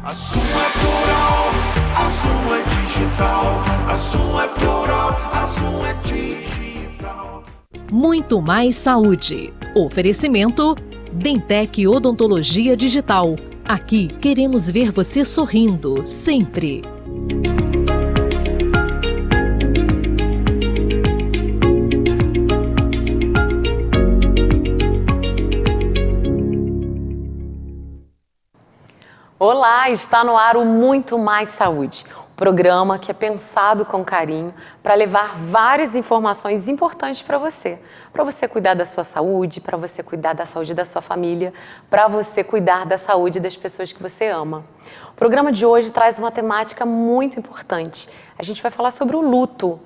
A Zoom é plural, a Zoom é digital. A Zoom é plural, a Zoom é digital. Muito mais saúde. Oferecimento Dentec Odontologia Digital. Aqui queremos ver você sorrindo, sempre. Olá, está no ar o Muito Mais Saúde, um programa que é pensado com carinho para levar várias informações importantes para você cuidar da sua saúde, para você cuidar da saúde da sua família, para você cuidar da saúde das pessoas que você ama. O programa de hoje traz uma temática muito importante. A gente vai falar sobre o luto.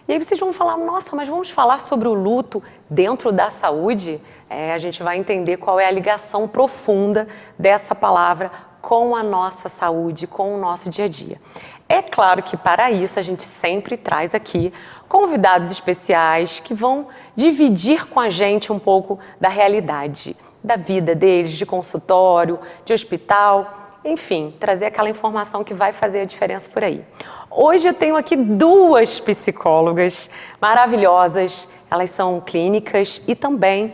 E aí vocês vão falar, nossa, mas vamos falar sobre o luto dentro da saúde? A gente vai entender qual é a ligação profunda dessa palavra com a nossa saúde, com o nosso dia a dia. É claro que para isso a gente sempre traz aqui convidados especiais que vão dividir com a gente um pouco da realidade, da vida deles, de consultório, de hospital, enfim, trazer aquela informação que vai fazer a diferença por aí. Hoje eu tenho aqui duas psicólogas maravilhosas, elas são clínicas e também,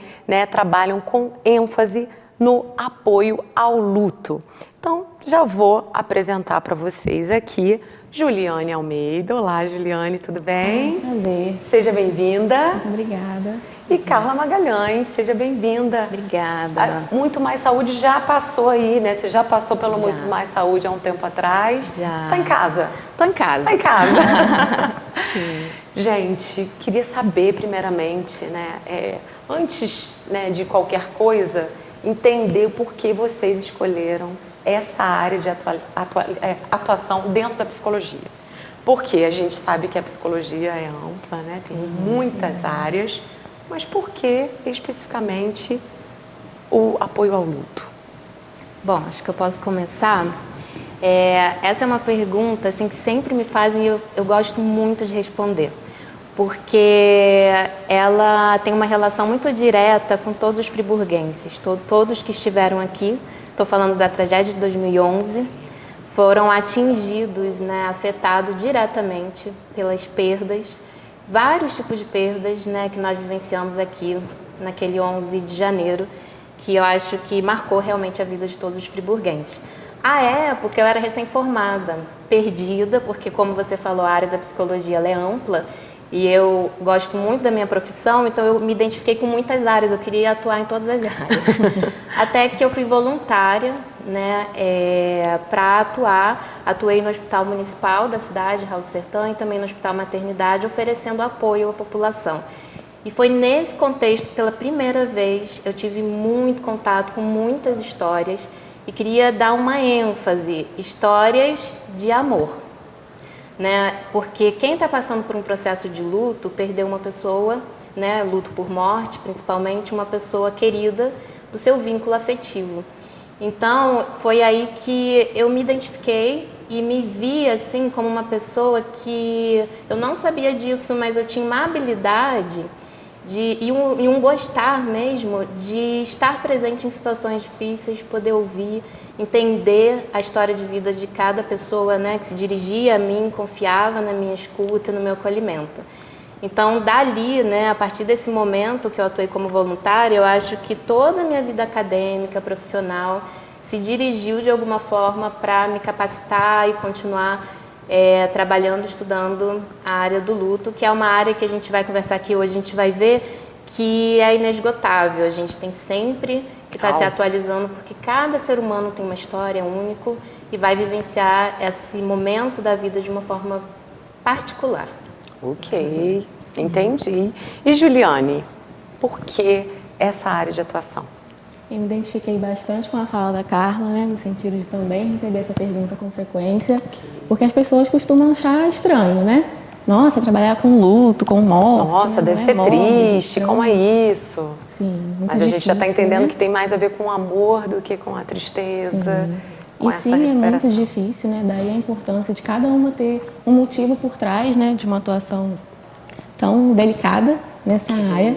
trabalham com ênfase no apoio ao luto. Então, já vou apresentar para vocês aqui Juliane Almeida. Olá, Juliane, tudo bem? Prazer. Seja bem-vinda. Muito obrigada. E Carla Magalhães, seja bem-vinda. Obrigada. Muito Mais Saúde já passou aí, né? Você já passou pelo Muito Mais Saúde há um tempo atrás. Já. Tá em casa? Tô em casa. Tá em casa. Sim. Gente, queria saber primeiramente, antes de qualquer coisa, entender por que vocês escolheram essa área de atuação dentro da psicologia. Porque a gente sabe que a psicologia é ampla, tem muitas áreas, mas por que especificamente o apoio ao luto? Bom, acho que eu posso começar. Essa é uma pergunta assim, que sempre me fazem e eu gosto muito de responder. Porque ela tem uma relação muito direta com todos os friburguenses, todos que estiveram aqui. Estou falando da tragédia de 2011, foram atingidos, afetados diretamente pelas perdas, vários tipos de perdas, que nós vivenciamos aqui naquele 11 de janeiro, que eu acho que marcou realmente a vida de todos os friburguenses. À época eu era recém-formada, perdida, porque como você falou, a área da psicologia ela é ampla, e eu gosto muito da minha profissão, então eu me identifiquei com muitas áreas, eu queria atuar em todas as áreas. Até que eu fui voluntária, para atuar. Atuei no Hospital Municipal da cidade, Raul Sertã, e também no Hospital Maternidade, oferecendo apoio à população. E foi nesse contexto, pela primeira vez, eu tive muito contato com muitas histórias e queria dar uma ênfase, histórias de amor. Porque quem está passando por um processo de luto, perdeu uma pessoa, luto por morte, principalmente uma pessoa querida do seu vínculo afetivo. Então, foi aí que eu me identifiquei e me vi assim como uma pessoa que eu não sabia disso, mas eu tinha uma habilidade e um gostar mesmo de estar presente em situações difíceis, poder ouvir, entender a história de vida de cada pessoa, que se dirigia a mim, confiava na minha escuta, no meu acolhimento. Então, dali, a partir desse momento que eu atuei como voluntária, eu acho que toda a minha vida acadêmica, profissional, se dirigiu de alguma forma para me capacitar e continuar trabalhando, estudando a área do luto, que é uma área que a gente vai conversar aqui hoje, a gente vai ver que é inesgotável. A gente tem sempre que estar se atualizando, porque cada ser humano tem uma história única e vai vivenciar esse momento da vida de uma forma particular. Ok, entendi. E Juliane, por que essa área de atuação? Eu me identifiquei bastante com a fala da Carla, no sentido de também receber essa pergunta com frequência, porque as pessoas costumam achar estranho, Nossa, trabalhar com luto, com morte. Nossa, deve ser triste, como é isso? Sim, muito Mas a gente já está entendendo né? que tem mais a ver com o amor do que com a tristeza. Sim. Com e essa sim, é muito recuperação. difícil, Daí a importância de cada uma ter um motivo por trás, de uma atuação tão delicada nessa área.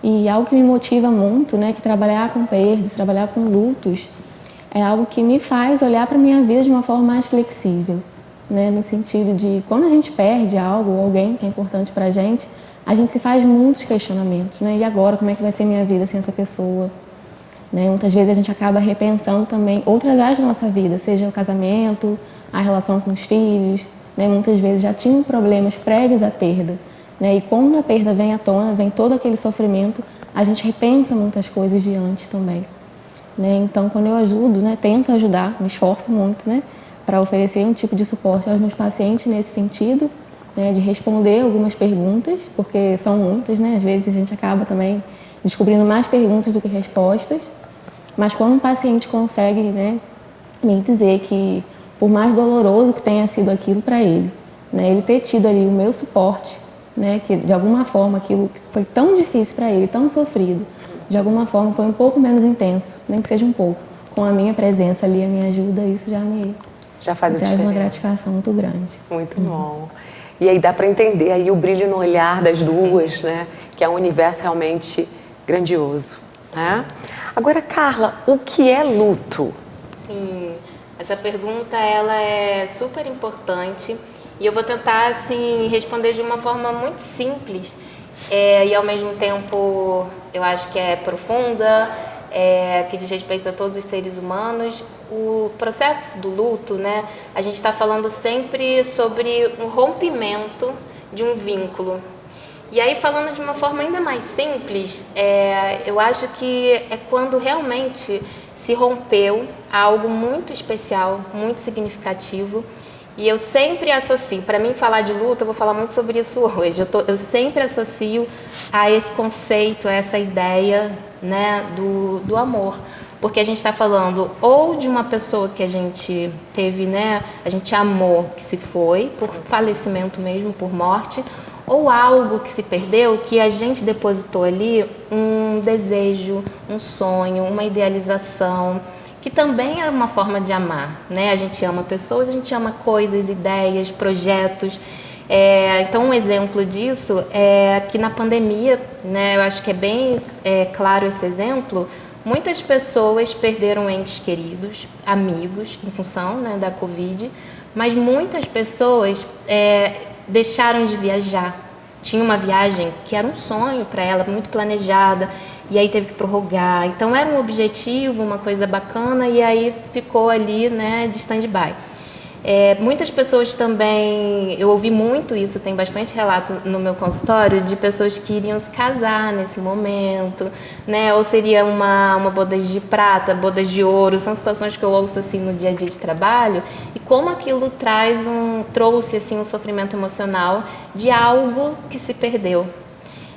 E algo que me motiva muito, que trabalhar com perdas, trabalhar com lutos, é algo que me faz olhar para a minha vida de uma forma mais flexível, né? No sentido de, quando a gente perde algo ou alguém que é importante para a gente se faz muitos questionamentos, né? E agora, como é que vai ser minha vida sem essa pessoa? Né? Muitas vezes a gente acaba repensando também outras áreas da nossa vida, seja o casamento, a relação com os filhos, né? Muitas vezes já tinham problemas prévios à perda, né? E quando a perda vem à tona, vem todo aquele sofrimento, a gente repensa muitas coisas de antes também. Né? Então, quando eu ajudo, né, tento ajudar, me esforço muito, né, para oferecer um tipo de suporte aos meus pacientes nesse sentido, né, de responder algumas perguntas, porque são muitas, né, às vezes a gente acaba também descobrindo mais perguntas do que respostas, mas quando um paciente consegue, né, me dizer que, por mais doloroso que tenha sido aquilo para ele, né, ele ter tido ali o meu suporte, né, que de alguma forma aquilo que foi tão difícil para ele, tão sofrido, de alguma forma foi um pouco menos intenso, nem que seja um pouco. Com a minha presença ali, a minha ajuda, isso já faz a traz diferença. uma gratificação muito grande. Muito bom. E aí dá para entender aí o brilho no olhar das duas, né? Que é um universo realmente grandioso, né? Agora, Carla, o que é luto? Sim, essa pergunta ela é super importante e eu vou tentar assim responder de uma forma muito simples e ao mesmo tempo eu acho que é profunda, que diz respeito a todos os seres humanos. O processo do luto, né? A gente está falando sempre sobre um rompimento de um vínculo. E aí, falando de uma forma ainda mais simples, eu acho que é quando realmente se rompeu algo muito especial, muito significativo. E eu sempre associo, para mim falar de luto, eu vou falar muito sobre isso hoje. Eu sempre associo a esse conceito, a essa ideia, né, do amor. Porque a gente está falando ou de uma pessoa que a gente teve, né, a gente amou, que se foi, por falecimento mesmo, por morte, ou algo que se perdeu, que a gente depositou ali um desejo, um sonho, uma idealização, que também é uma forma de amar, né? A gente ama pessoas, a gente ama coisas, ideias, projetos. Então, um exemplo disso é que na pandemia, né, eu acho que é bem claro esse exemplo, muitas pessoas perderam entes queridos, amigos, em função, né, da Covid, mas muitas pessoas deixaram de viajar. Tinha uma viagem que era um sonho para ela, muito planejada, e aí teve que prorrogar. Então era um objetivo, uma coisa bacana, e aí ficou ali, né, de stand-by. Muitas pessoas também, eu ouvi muito isso, tem bastante relato no meu consultório de pessoas que iriam se casar nesse momento, né? Ou seria uma bodas de prata, bodas de ouro, são situações que eu ouço assim no dia a dia de trabalho, e como aquilo trouxe assim um sofrimento emocional de algo que se perdeu.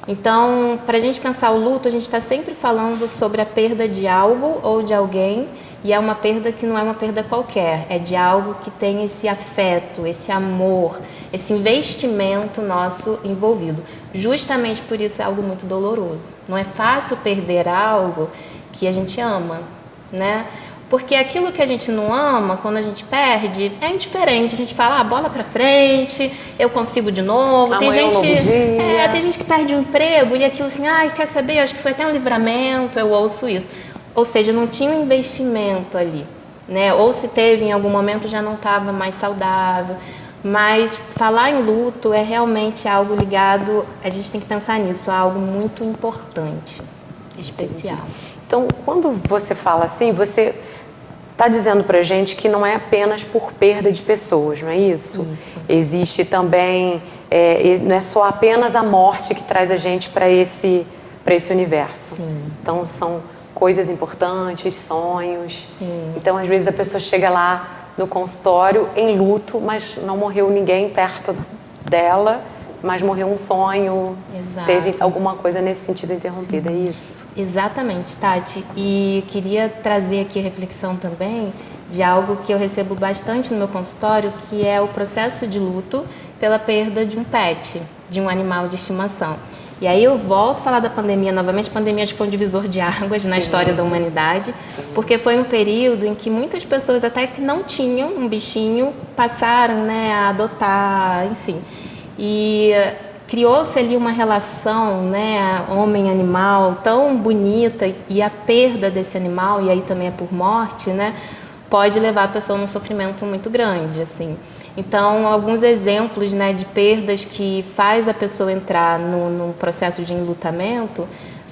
Então, para a gente pensar o luto, a gente está sempre falando sobre a perda de algo ou de alguém. E é uma perda que não é uma perda qualquer, é de algo que tem esse afeto, esse amor, esse investimento nosso envolvido. Justamente por isso é algo muito doloroso. Não é fácil perder algo que a gente ama, né? Porque aquilo que a gente não ama, quando a gente perde, é indiferente. A gente fala, bola pra frente, eu consigo de novo. Tem gente, tem gente que perde o emprego e aquilo assim, quer saber, acho que foi até um livramento, eu ouço isso. Ou seja, não tinha um investimento ali, né? Ou se teve em algum momento já não estava mais saudável. Mas falar em luto é realmente algo ligado, a gente tem que pensar nisso, algo muito importante, especial. Então, quando você fala assim, você está dizendo para a gente que não é apenas por perda de pessoas, não é isso? Isso. Existe também, não é só apenas a morte que traz a gente para esse universo. Sim. Então, são coisas importantes, sonhos. Sim. Então, às vezes, a pessoa chega lá no consultório em luto, mas não morreu ninguém perto dela, mas morreu um sonho. Exato. Teve alguma coisa nesse sentido interrompida, é isso? Exatamente, Tati. E queria trazer aqui a reflexão também de algo que eu recebo bastante no meu consultório, que é o processo de luto pela perda de um pet, de um animal de estimação. E aí eu volto a falar da pandemia novamente. A pandemia acho que foi um divisor de águas na história da humanidade, porque foi um período em que muitas pessoas até que não tinham um bichinho passaram, né, a adotar, enfim. E criou-se ali uma relação, né, homem-animal tão bonita, e a perda desse animal, e aí também é por morte, né, pode levar a pessoa num sofrimento muito grande, assim. Então, alguns exemplos, né, de perdas que faz a pessoa entrar no processo de enlutamento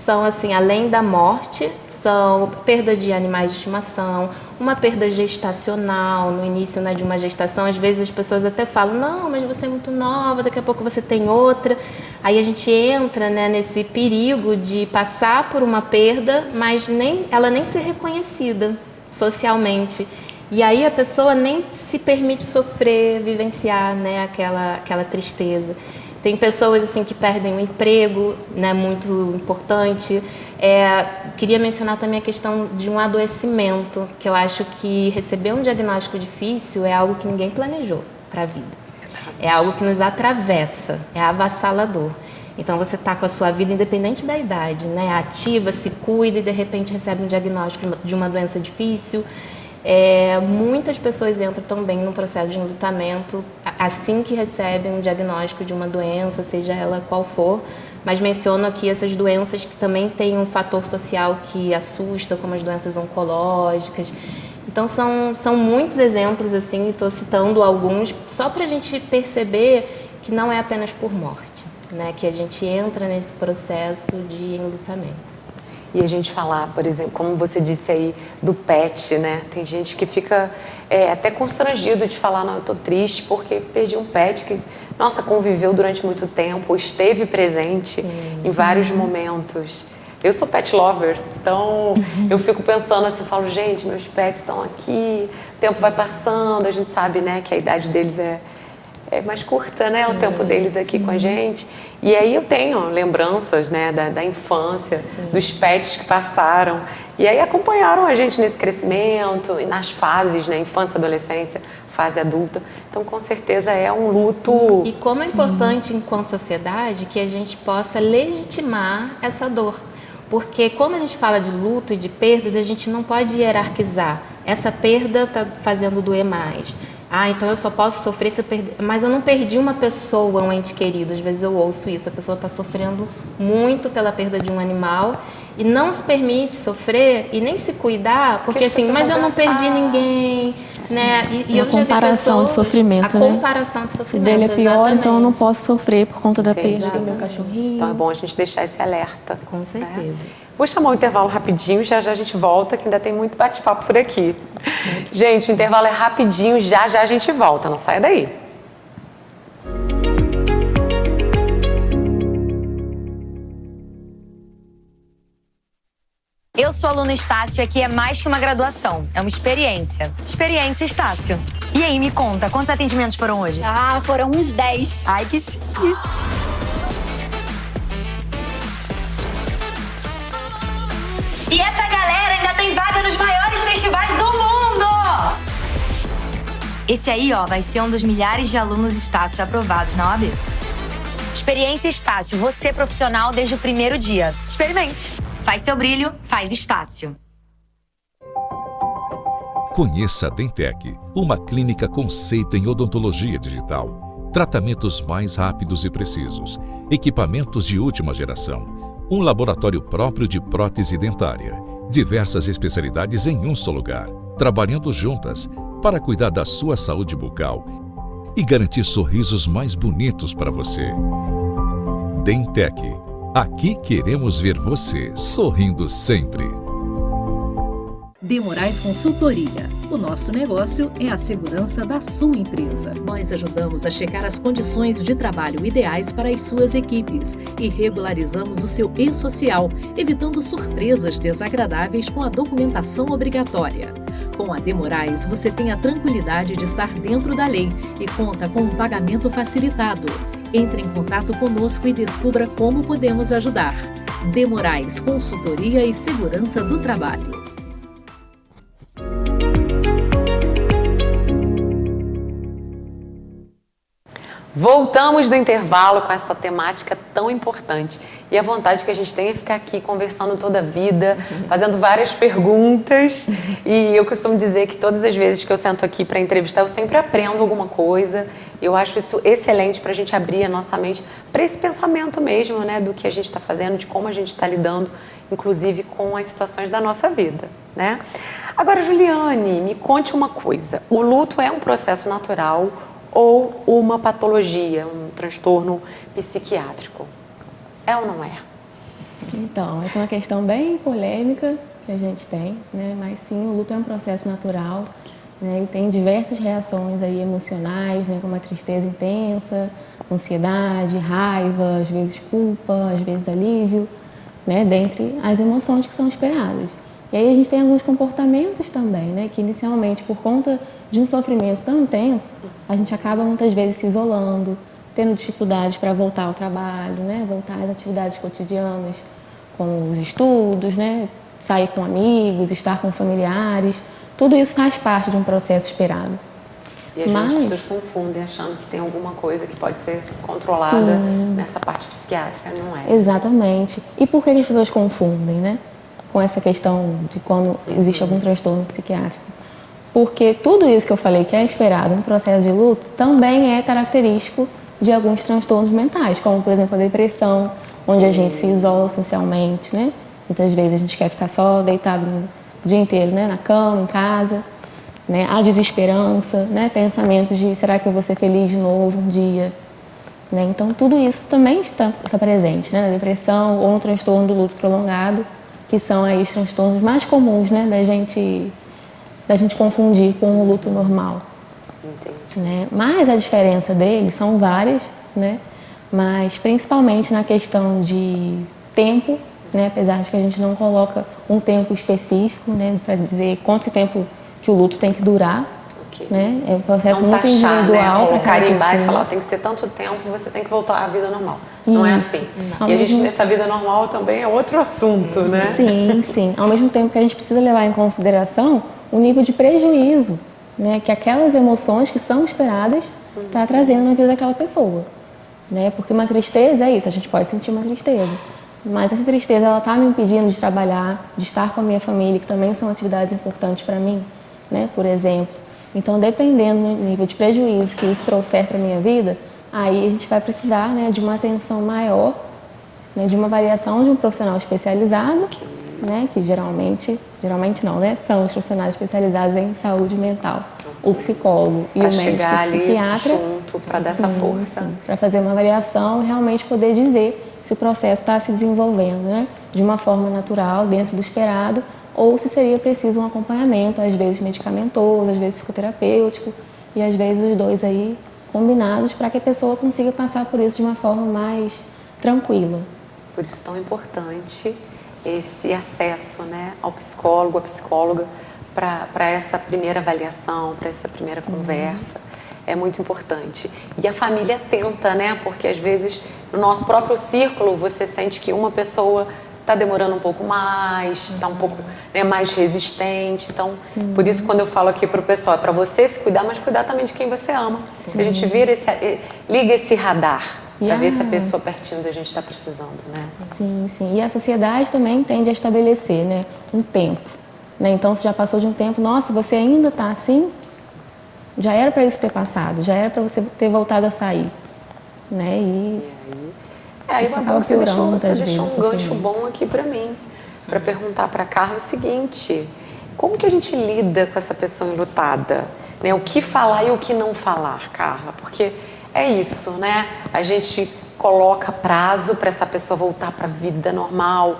são, assim, além da morte, são perda de animais de estimação, uma perda gestacional, no início, né, de uma gestação. Às vezes as pessoas até falam, não, mas você é muito nova, daqui a pouco você tem outra. Aí a gente entra, né, nesse perigo de passar por uma perda, mas ela nem ser reconhecida socialmente. E aí a pessoa nem se permite sofrer, vivenciar, né, aquela tristeza. Tem pessoas assim que perdem o emprego, né, muito importante. Queria mencionar também a questão de um adoecimento, que eu acho que receber um diagnóstico difícil é algo que ninguém planejou para a vida. É algo que nos atravessa, é avassalador. Então você está com a sua vida, independente da idade, né, ativa, se cuida e de repente recebe um diagnóstico de uma doença difícil. Muitas pessoas entram também no processo de enlutamento assim que recebem um diagnóstico de uma doença, seja ela qual for, mas menciono aqui essas doenças que também têm um fator social que assusta, como as doenças oncológicas. Então são muitos exemplos, assim, estou citando alguns, só para a gente perceber que não é apenas por morte, né, que a gente entra nesse processo de enlutamento. E a gente falar, por exemplo, como você disse aí, do pet, né? Tem gente que fica até constrangido de falar, não, eu tô triste porque perdi um pet que, nossa, conviveu durante muito tempo, esteve presente em vários momentos. Eu sou pet lover, então eu fico pensando assim, falo, gente, meus pets estão aqui, o tempo vai passando, a gente sabe, né, que a idade deles é mais curta, né, o tempo deles aqui com a gente. E aí eu tenho lembranças, né, da infância, dos pets que passaram. E aí acompanharam a gente nesse crescimento, e nas fases, né, infância, adolescência, fase adulta. Então, com certeza, é um luto... E como é importante, enquanto sociedade, que a gente possa legitimar essa dor. Porque como a gente fala de luto e de perdas, a gente não pode hierarquizar. Essa perda está fazendo doer mais. Então eu só posso sofrer se eu perder. Mas eu não perdi uma pessoa, um ente querido. Às vezes eu ouço isso, a pessoa está sofrendo muito pela perda de um animal e não se permite sofrer e nem se cuidar, porque assim, mas eu não perdi ninguém, né? E eu comparação de sofrimento, né? A comparação de sofrimento, dele é pior, exatamente. então eu não posso sofrer por conta da perda do meu cachorrinho. Então é bom a gente deixar esse alerta. Com certeza. Né? Vou chamar o intervalo rapidinho, já a gente volta, que ainda tem muito bate-papo por aqui. Gente, o intervalo é rapidinho, já a gente volta, não saia daí. Eu sou a aluna Estácio e aqui é mais que uma graduação, é uma experiência. Experiência Estácio. E aí, me conta, quantos atendimentos foram hoje? Foram uns 10. Ai, que chique. E essa galera ainda tem vaga nos maiores festivais do mundo! Esse aí, vai ser um dos milhares de alunos Estácio aprovados na OAB. Experiência Estácio, você profissional desde o primeiro dia. Experimente. Faz seu brilho, faz Estácio. Conheça a Dentec, uma clínica conceito em odontologia digital. Tratamentos mais rápidos e precisos, equipamentos de última geração, um laboratório próprio de prótese dentária, diversas especialidades em um só lugar, trabalhando juntas para cuidar da sua saúde bucal e garantir sorrisos mais bonitos para você. Dentec, aqui queremos ver você sorrindo sempre. De Moraes Consultoria. O nosso negócio é a segurança da sua empresa. Nós ajudamos a checar as condições de trabalho ideais para as suas equipes e regularizamos o seu e-social, evitando surpresas desagradáveis com a documentação obrigatória. Com a De Moraes, você tem a tranquilidade de estar dentro da lei e conta com um pagamento facilitado. Entre em contato conosco e descubra como podemos ajudar. De Moraes Consultoria e Segurança do Trabalho. Voltamos do intervalo com essa temática tão importante. E a vontade que a gente tem é ficar aqui conversando toda a vida, fazendo várias perguntas. E eu costumo dizer que todas as vezes que eu sento aqui para entrevistar, eu sempre aprendo alguma coisa. Eu acho isso excelente para a gente abrir a nossa mente para esse pensamento mesmo, né, do que a gente está fazendo, de como a gente está lidando, inclusive com as situações da nossa vida, né? Agora, Juliane, me conte uma coisa. O luto é um processo natural ou uma patologia, um transtorno psiquiátrico? É ou não é? Então, essa é uma questão bem polêmica que a gente tem, né? Mas sim, o luto é um processo natural, né? E tem diversas reações aí emocionais, né? Como a tristeza intensa, ansiedade, raiva, às vezes culpa, às vezes alívio, né? Dentre as emoções que são esperadas. E aí a gente tem alguns comportamentos também, né? Que inicialmente, por conta de um sofrimento tão intenso, a gente acaba muitas vezes se isolando, tendo dificuldades para voltar ao trabalho, né? Voltar às atividades cotidianas, como os estudos, né? Sair com amigos, estar com familiares. Tudo isso faz parte de um processo esperado. E às vezes as pessoas confundem achando que tem alguma coisa que pode ser controlada nessa parte psiquiátrica, não é? Exatamente. E por que as pessoas confundem, né? Com essa questão de quando existe algum transtorno psiquiátrico? Porque tudo isso que eu falei que é esperado no processo de luto também é característico de alguns transtornos mentais, como, por exemplo, a depressão, onde a gente se isola socialmente, né? Muitas vezes a gente quer ficar só deitado o dia inteiro, né? Na cama, em casa, né? A desesperança, né? Pensamentos de será que eu vou ser feliz de novo um dia? Né? Então, tudo isso também está presente, né? Na depressão ou no transtorno do luto prolongado, que são aí os transtornos mais comuns, né? Da gente confundir com o luto normal. Entendi. Né? Mas a diferença deles são várias, né? Mas principalmente na questão de tempo, né? Apesar de que a gente não coloca um tempo específico, né? Para dizer quanto tempo que o luto tem que durar. Okay. Né? É um processo não muito taxar, individual, né? para Ou cada carimbar pessoa. E falar, tem que ser tanto tempo e você tem que voltar à vida normal. Não é assim. Não. E a gente, nessa vida normal também é outro assunto, né? Sim, sim. Ao mesmo tempo que a gente precisa levar em consideração o nível de prejuízo, né, que aquelas emoções que são esperadas está trazendo na vida daquela pessoa. Né? Porque uma tristeza é isso, a gente pode sentir uma tristeza. Mas essa tristeza ela está me impedindo de trabalhar, de estar com a minha família, que também são atividades importantes para mim, né, por exemplo. Então, dependendo do nível de prejuízo que isso trouxer para a minha vida, aí a gente vai precisar, né, de uma atenção maior, né, de uma avaliação de um profissional especializado, né, que geralmente não, né, são os profissionais especializados em saúde mental, o psicólogo e o médico psiquiatra, junto para dar essa força, para fazer uma avaliação e realmente poder dizer se o processo está se desenvolvendo, né, de uma forma natural, dentro do esperado, ou se seria preciso um acompanhamento, às vezes medicamentoso, às vezes psicoterapêutico, e às vezes os dois aí combinados para que a pessoa consiga passar por isso de uma forma mais tranquila. Por isso tão importante esse acesso, né, ao psicólogo, à psicóloga, para essa primeira avaliação, para essa primeira conversa. É muito importante. E a família tenta, né, porque às vezes no nosso próprio círculo você sente que uma pessoa está demorando um pouco mais, está um pouco, né, mais resistente. Então, por isso quando eu falo aqui para o pessoal, é para você se cuidar, mas cuidar também de quem você ama. A gente liga esse radar para ver se a pessoa pertinho da gente está precisando, né? Sim, sim. E a sociedade também tende a estabelecer, né, um tempo. Né? Então, se já passou de um tempo, nossa, você ainda está assim? Já era para isso ter passado, já era para você ter voltado a sair. Né? Aí você deixou um gancho bom aqui para mim, para perguntar para a Carla o seguinte: como que a gente lida com essa pessoa enlutada? Né? O que falar e o que não falar, Carla? Porque é isso, né? A gente coloca prazo para essa pessoa voltar para a vida normal.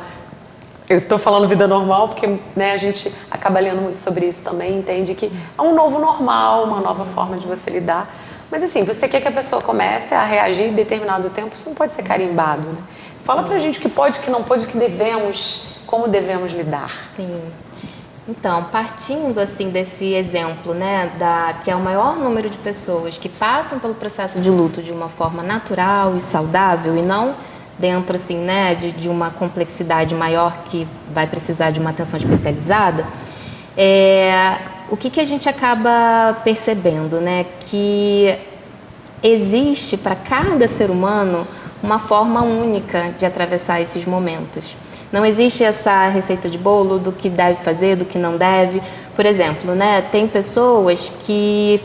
Eu estou falando vida normal porque, né, a gente acaba lendo muito sobre isso também, entende que é um novo normal, uma nova forma de você lidar. Mas assim, você quer que a pessoa comece a reagir em determinado tempo, isso não pode ser carimbado, né? Fala pra gente o que pode, o que não pode, o que devemos, como devemos lidar. Sim. Então, partindo assim desse exemplo, né, que é o maior número de pessoas que passam pelo processo de luto de uma forma natural e saudável e não dentro assim, né, de uma complexidade maior que vai precisar de uma atenção especializada, o que a gente acaba percebendo, né, que existe para cada ser humano uma forma única de atravessar esses momentos. Não existe essa receita de bolo do que deve fazer, do que não deve, Por exemplo, né, tem pessoas que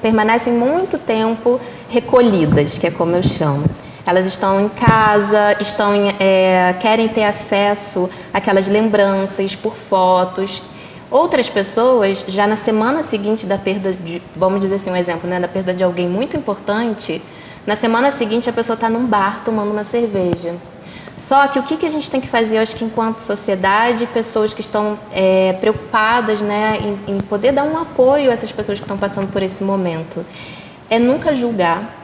permanecem muito tempo recolhidas, que é como eu chamo. Elas estão em casa, querem ter acesso àquelas lembranças por fotos. Outras pessoas, já na semana seguinte da perda vamos dizer assim, um exemplo, né, da perda de alguém muito importante, na semana seguinte a pessoa está num bar tomando uma cerveja. Só que o que a gente tem que fazer, eu acho que enquanto sociedade, pessoas que estão preocupadas, né, em poder dar um apoio a essas pessoas que estão passando por esse momento, é nunca julgar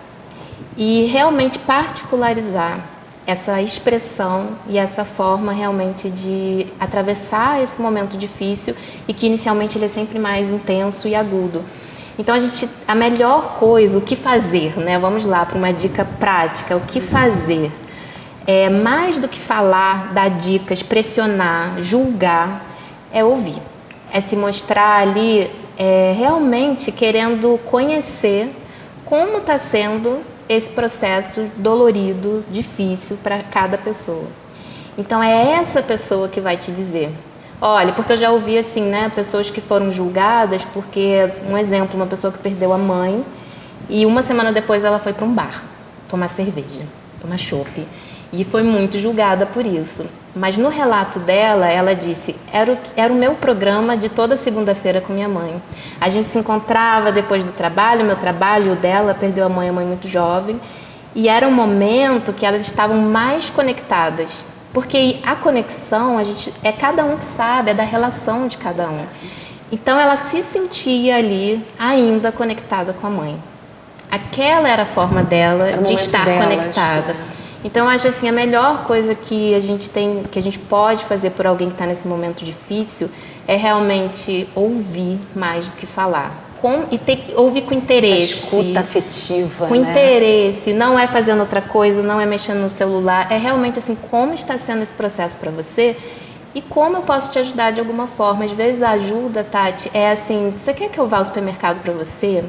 e realmente particularizar essa expressão e essa forma realmente de atravessar esse momento difícil e que inicialmente ele é sempre mais intenso e agudo. Então a melhor coisa, o que fazer, né? Vamos lá para uma dica prática, o que fazer? Mais do que falar, dar dicas, pressionar, julgar, é ouvir. É se mostrar ali realmente querendo conhecer como está sendo esse processo dolorido, difícil para cada pessoa. Então é essa pessoa que vai te dizer. Olha, porque eu já ouvi assim, né, pessoas que foram julgadas porque, um exemplo, uma pessoa que perdeu a mãe e uma semana depois ela foi para um bar tomar cerveja, tomar chopp. E foi muito julgada por isso. Mas no relato dela, ela disse, era o meu programa de toda segunda-feira com minha mãe. A gente se encontrava depois do trabalho, meu trabalho, o dela, perdeu a mãe muito jovem. E era um momento que elas estavam mais conectadas. Porque a conexão, é cada um que sabe, é da relação de cada um. Então ela se sentia ali ainda conectada com a mãe. Aquela era a forma dela de estar conectada. Então, eu acho assim, a melhor coisa que a gente pode fazer por alguém que está nesse momento difícil é realmente ouvir mais do que falar. Ouvir com interesse. Essa escuta afetiva, com interesse, não é fazendo outra coisa, não é mexendo no celular, é realmente assim, como está sendo esse processo para você e como eu posso te ajudar de alguma forma. Às vezes a ajuda, Tati, é assim, você quer que eu vá ao supermercado para você?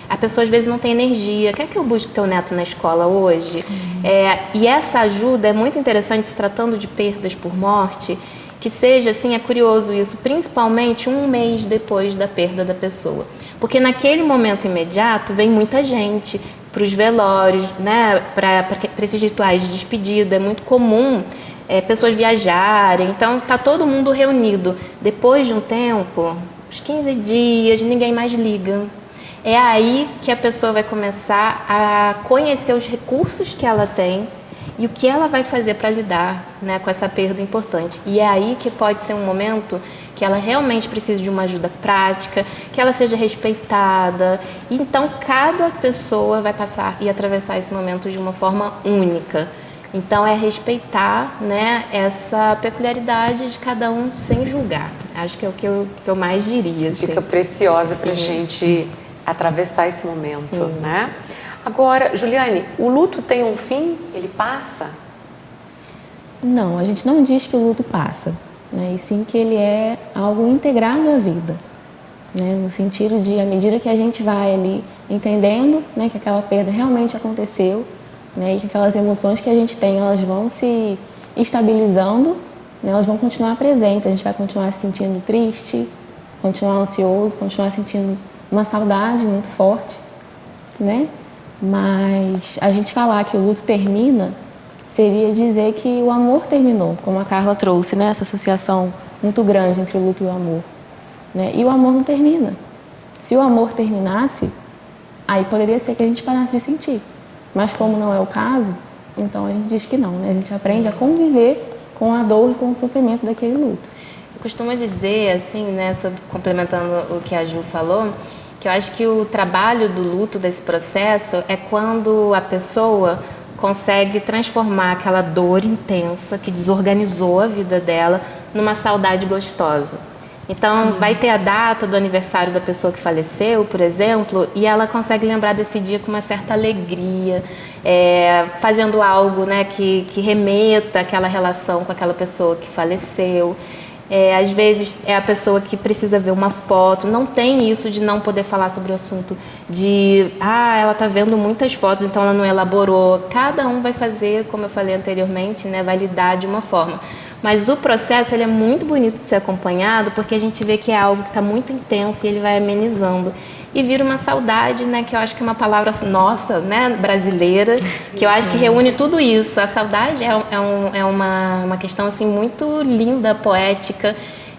A pessoa às vezes não tem energia. Quer que eu busque teu neto na escola hoje? E essa ajuda é muito interessante, se tratando de perdas por morte, que seja assim, é curioso isso, principalmente um mês depois da perda da pessoa. Porque naquele momento imediato vem muita gente para os velórios, né? Para esses rituais de despedida. É muito comum pessoas viajarem, então está todo mundo reunido. Depois de um tempo, uns 15 dias, ninguém mais liga. É aí que a pessoa vai começar a conhecer os recursos que ela tem e o que ela vai fazer para lidar, né, com essa perda importante. E é aí que pode ser um momento que ela realmente precisa de uma ajuda prática, que ela seja respeitada. Então, cada pessoa vai passar e atravessar esse momento de uma forma única. Então, é respeitar, né, essa peculiaridade de cada um sem julgar. Acho que é o que eu mais diria. Dica preciosa para a gente atravessar esse momento, né? Agora, Juliane, o luto tem um fim? Ele passa? Não, a gente não diz que o luto passa, né? E sim que ele é algo integrado à vida, né? No sentido de, à medida que a gente vai ali entendendo, né, que aquela perda realmente aconteceu, né, e que aquelas emoções que a gente tem, elas vão se estabilizando, né, elas vão continuar presentes. A gente vai continuar se sentindo triste, continuar ansioso, continuar sentindo uma saudade muito forte, né? Mas a gente falar que o luto termina seria dizer que o amor terminou, como a Carla trouxe, né? Essa associação muito grande entre o luto e o amor, né? E o amor não termina. Se o amor terminasse, aí poderia ser que a gente parasse de sentir. Mas como não é o caso, então a gente diz que não, né? A gente aprende a conviver com a dor e com o sofrimento daquele luto. Eu costumo dizer, assim, né, complementando o que a Ju falou, que eu acho que o trabalho do luto, desse processo, é quando a pessoa consegue transformar aquela dor intensa que desorganizou a vida dela numa saudade gostosa. Então, vai ter a data do aniversário da pessoa que faleceu, por exemplo, e ela consegue lembrar desse dia com uma certa alegria, fazendo algo, né, que remeta àquela relação com aquela pessoa que faleceu. Às vezes é a pessoa que precisa ver uma foto, não tem isso de não poder falar sobre o assunto, de ela está vendo muitas fotos, então ela não elaborou. Cada um vai fazer, como eu falei anteriormente, né, vai lidar de uma forma. Mas o processo, ele é muito bonito de ser acompanhado, porque a gente vê que é algo que está muito intenso e ele vai amenizando. E vira uma saudade, né, que eu acho que é uma palavra nossa, né, brasileira, que eu acho que reúne tudo isso. A saudade é uma questão assim, muito linda, poética,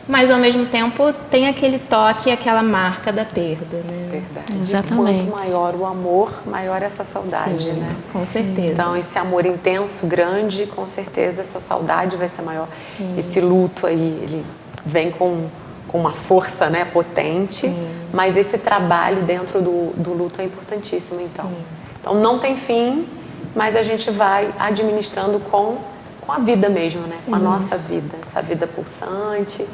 mas ao mesmo tempo tem aquele toque, aquela marca da perda, né? Verdade. Exatamente. Quanto maior o amor, maior essa saudade, né? Com certeza. Então, esse amor intenso, grande, com certeza essa saudade vai ser maior. Esse luto aí, ele vem com uma força, né, potente, mas esse trabalho dentro do luto é importantíssimo, então. Então, não tem fim, mas a gente vai administrando com a vida mesmo, né? Com a nossa vida, essa vida pulsante.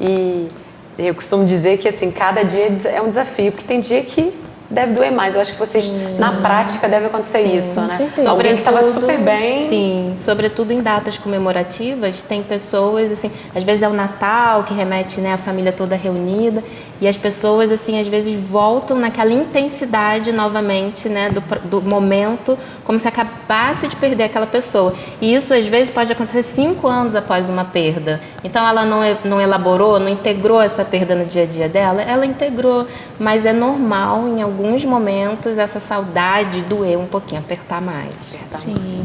E eu costumo dizer que, assim, cada dia é um desafio, porque tem dia que deve doer mais. Eu acho que vocês, na prática, deve acontecer isso, né? certeza. Alguém que estava super bem. Sim, sobretudo em datas comemorativas, tem pessoas, assim, às vezes é o Natal, que remete, né, a família toda reunida, e as pessoas, assim, às vezes voltam naquela intensidade novamente, né, do momento, como se acabasse de perder aquela pessoa. E isso, às vezes, pode acontecer 5 anos após uma perda. Então, ela não elaborou, não integrou essa perda no dia a dia dela, ela integrou, mas é normal, em alguns momentos, essa saudade doer um pouquinho, apertar mais. Sim.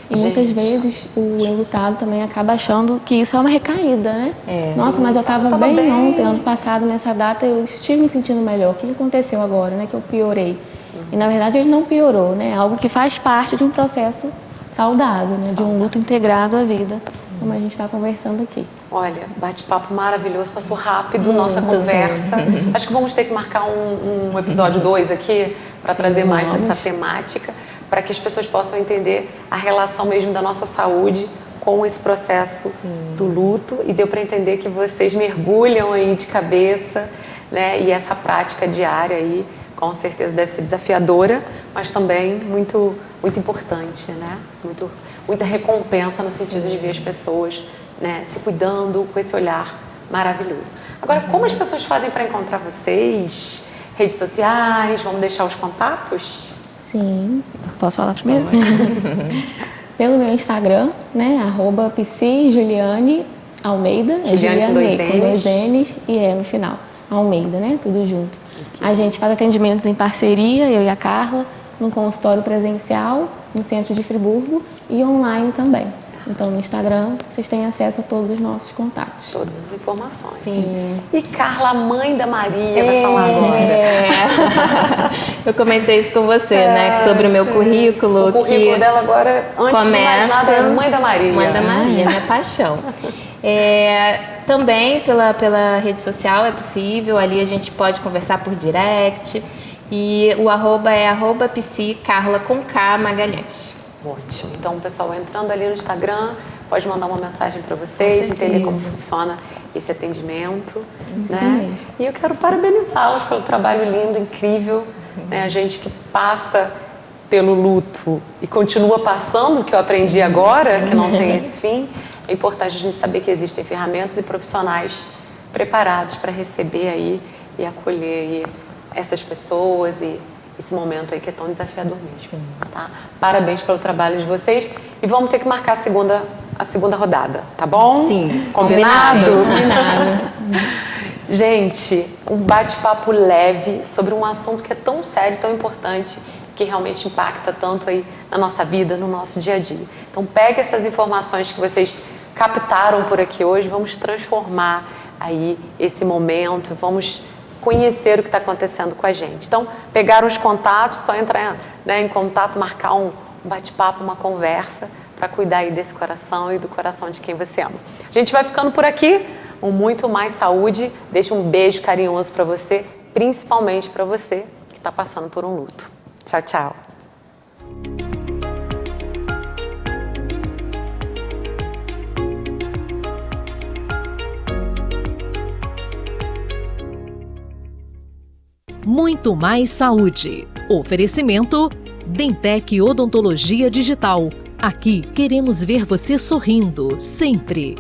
E muitas vezes o enlutado também acaba achando que isso é uma recaída, né? Nossa, mas eu estava bem ontem, ano passado, nessa data, eu estive me sentindo melhor. O que aconteceu agora, né? Que eu piorei. E na verdade ele não piorou, né? Algo que faz parte de um processo saudável, né? De um luto integrado à vida, como a gente está conversando aqui. Olha, bate-papo maravilhoso, passou rápido nossa conversa. Acho que vamos ter que marcar um episódio 2 aqui para trazer mais dessa temática, para que as pessoas possam entender a relação mesmo da nossa saúde com esse processo do luto. E deu para entender que vocês mergulham aí de cabeça, né? E essa prática diária aí, com certeza deve ser desafiadora, mas também muito, muito importante, né? Muita recompensa no sentido de ver as pessoas, né, se cuidando com esse olhar maravilhoso. Agora, como as pessoas fazem para encontrar vocês? Redes sociais, vamos deixar os contatos? Sim. Posso falar primeiro? Pelo meu Instagram, né? @psijuliane_almeida. Juliane com 2 N's e no final. Almeida, né? Tudo junto. A gente faz atendimentos em parceria, eu e a Carla, no consultório presencial, no centro de Friburgo e online também. Então, no Instagram, vocês têm acesso a todos os nossos contatos. Todas as informações. Sim. E Carla, mãe da Maria, vai falar agora. Eu comentei isso com você, né? Que sobre o meu currículo. O currículo dela agora, antes de mais nada, é Mãe da Maria. Mãe da Maria, minha paixão. Também pela rede social é possível, ali a gente pode conversar por direct. E o @ é @psicarla com K Magalhães. Ótimo. Então, o pessoal entrando ali no Instagram, pode mandar uma mensagem para vocês, entender como funciona esse atendimento. Isso né? mesmo. E eu quero parabenizá-las pelo trabalho lindo, incrível. Né? A gente que passa pelo luto e continua passando, que eu aprendi agora, que não tem esse fim, é importante a gente saber que existem ferramentas e profissionais preparados para receber aí e acolher aí essas pessoas e esse momento aí que é tão desafiador mesmo, tá? Parabéns pelo trabalho de vocês e vamos ter que marcar a segunda rodada, tá bom? Sim. Combinado? Combinado. Gente, um bate-papo leve sobre um assunto que é tão sério, tão importante, que realmente impacta tanto aí na nossa vida, no nosso dia a dia. Então, pegue essas informações que vocês captaram por aqui hoje, vamos transformar aí esse momento, vamos conhecer o que está acontecendo com a gente. Então, pegar os contatos, só entrar, né, em contato, marcar um bate-papo, uma conversa, para cuidar aí desse coração e do coração de quem você ama. A gente vai ficando por aqui, com muito mais saúde. Deixa um beijo carinhoso para você, principalmente para você que está passando por um luto. Tchau, tchau. Muito mais saúde. Oferecimento Dentec Odontologia Digital. Aqui queremos ver você sorrindo, sempre.